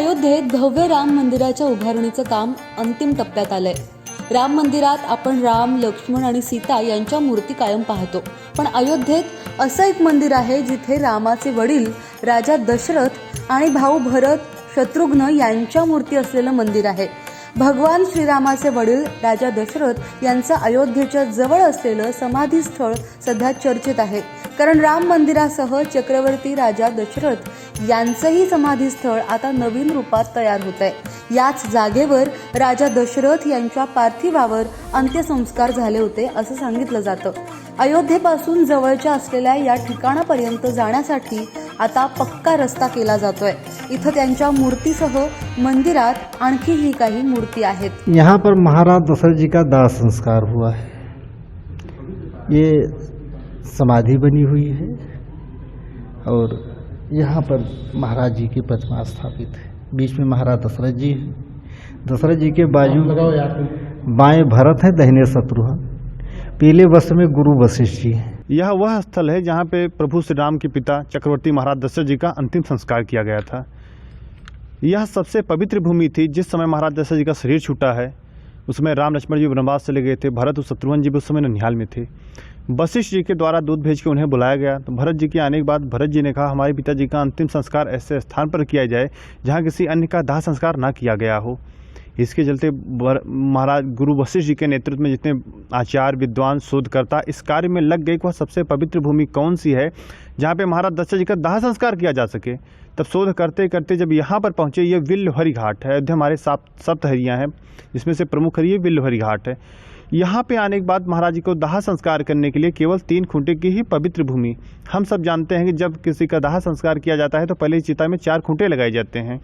अयोध्येत भव्य राम मंदिराच्या उभारणीचं काम अंतिम टप्प्यात आलंय। राम मंदिरात आपण राम, लक्ष्मण आणि सीता यांच्या मूर्ती कायम पाहतो, पण अयोध्येत असं एक मंदिर आहे जिथे रामाचे वडील राजा दशरथ आणि भाऊ भरत, शत्रुघ्न यांच्या मूर्ती असलेलं मंदिर आहे। भगवान श्रीरामाचे वडील राजा दशरथ यांचं अयोध्येच्या जवळ असलेलं समाधी स्थळ सध्या चर्चेत आहे, कारण राम मंदिरासह चक्रवर्ती राजा दशरथ यांचंही समाधी स्थळ आता नवीन रूपात तयार होत आहे। याच जागेवर राजा दशरथ यांच्या पार्थिवावर अंत्यसंस्कार झाले होते असं सांगितलं जातं। अयोध्येपासून जवळच्या असलेल्या या ठिकाणापर्यंत जाण्यासाठी आता पक्का रस्ता केला जातोय। इथं त्यांच्या मूर्तीसह मंदिरात आणखीही काही मूर्ती आहेत। यहाँ पर महाराज दशरथ जी का दाह संस्कार हुआ है। ये समाधि बनी हुई है और यहाँ पर महाराज जी की प्रतिमा स्थापित है। बीच में महाराज दशरथ जी हैं। दशरथ जी के बाजू बाएं भरत है, दाहिने शत्रुघ्न, पीले वस्त्र में गुरु वशिष्ठ जी हैं। यह वह स्थल है जहाँ पे प्रभु श्री राम के पिता चक्रवर्ती महाराज दशरथ जी का अंतिम संस्कार किया गया था। यह सबसे पवित्र भूमि थी। जिस समय महाराज दशरथ जी का शरीर छूटा है उस समय राम लक्ष्मण जी वनवास चले गए थे। भरत और शत्रुघ्न जी भी उस समय ननिहाल में थे। वशिष्ठ जी के द्वारा दूध भेज के उन्हें बुलाया गया। तो भरत जी के आने के बाद भरत जी ने कहा हमारे पिताजी का अंतिम संस्कार ऐसे स्थान पर किया जाए जहाँ किसी अन्य का दाह संस्कार ना किया गया हो। इसके चलते महाराज गुरु वशिष्ठ जी के नेतृत्व में जितने आचार्य, विद्वान, शोधकर्ता इस कार्य में लग गए कि वह सबसे पवित्र भूमि कौन सी है जहाँ पे महाराज दशरथ जी का दाह संस्कार किया जा सके। तब शोध करते करते जब यहाँ पर पहुँचे, ये विल्लहरी घाट है। अयोध्या हमारे सप्तहरियाँ हैं, जिसमें से प्रमुख हरी विल्लहरी घाट है। यहाँ पे आने के बाद महाराज जी को दाह संस्कार करने के लिए केवल 3 खूंटे की ही पवित्र भूमि। हम सब जानते हैं कि जब किसी का दाह संस्कार किया जाता है तो पहले चिता में 4 खूंटे लगाए जाते हैं,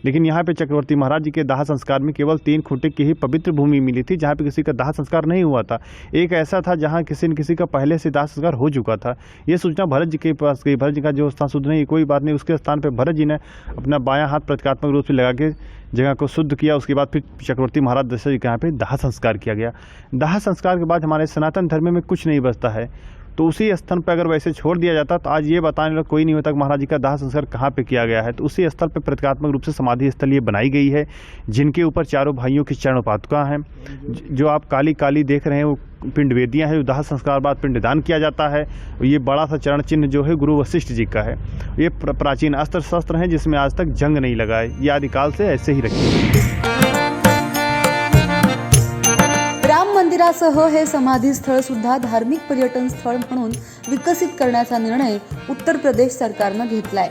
लेकिन यहाँ पे चक्रवर्ती महाराज जी के दाह संस्कार में केवल 3 खूंटे की ही पवित्र भूमि मिली थी, जहाँ पे किसी का दाह संस्कार नहीं हुआ था। एक ऐसा था जहाँ किसी न किसी का पहले से दाह संस्कार हो चुका था। ये सूचना भरत जी के पास गई। भरत जी का जो स्थान शुद्ध नहीं, कोई बात नहीं, उसके स्थान पर भरत जी ने अपना बायां हाथ प्रतीकात्मक रूप से लगा के जगह को शुद्ध किया। उसके बाद फिर चक्रवर्ती महाराज दशरथ जी के यहाँ पे दाह संस्कार किया गया। दाह संस्कार के बाद हमारे सनातन धर्म में कुछ नहीं बचता है, तो उसी स्थल पर अगर वैसे छोड़ दिया जाता तो आज ये बताने लगा कोई नहीं होता कि महाराज जी का दाह संस्कार कहाँ पे किया गया है। तो उसी स्थल पर प्रतीकात्मक रूप से समाधि स्थल ये बनाई गई है, जिनके ऊपर चारों भाइयों की चरण पादुका हैं। जो आप काली काली देख रहे हैं वो पिंड वेदियाँ हैं, जो दाह संस्कार बाद पिंडदान किया जाता है। ये बड़ा सा चरण चिन्ह जो है गुरु वशिष्ठ जी का है। ये प्राचीन अस्त्र शस्त्र हैं जिसमें आज तक जंग नहीं लगा है। ये आदिकाल से ऐसे ही रखे। राम मंदिरासह हे समाधी स्थळ सुद्धा धार्मिक पर्यटन स्थळ म्हणून विकसित करण्याचा निर्णय उत्तर प्रदेश सरकारनं घेतलाय।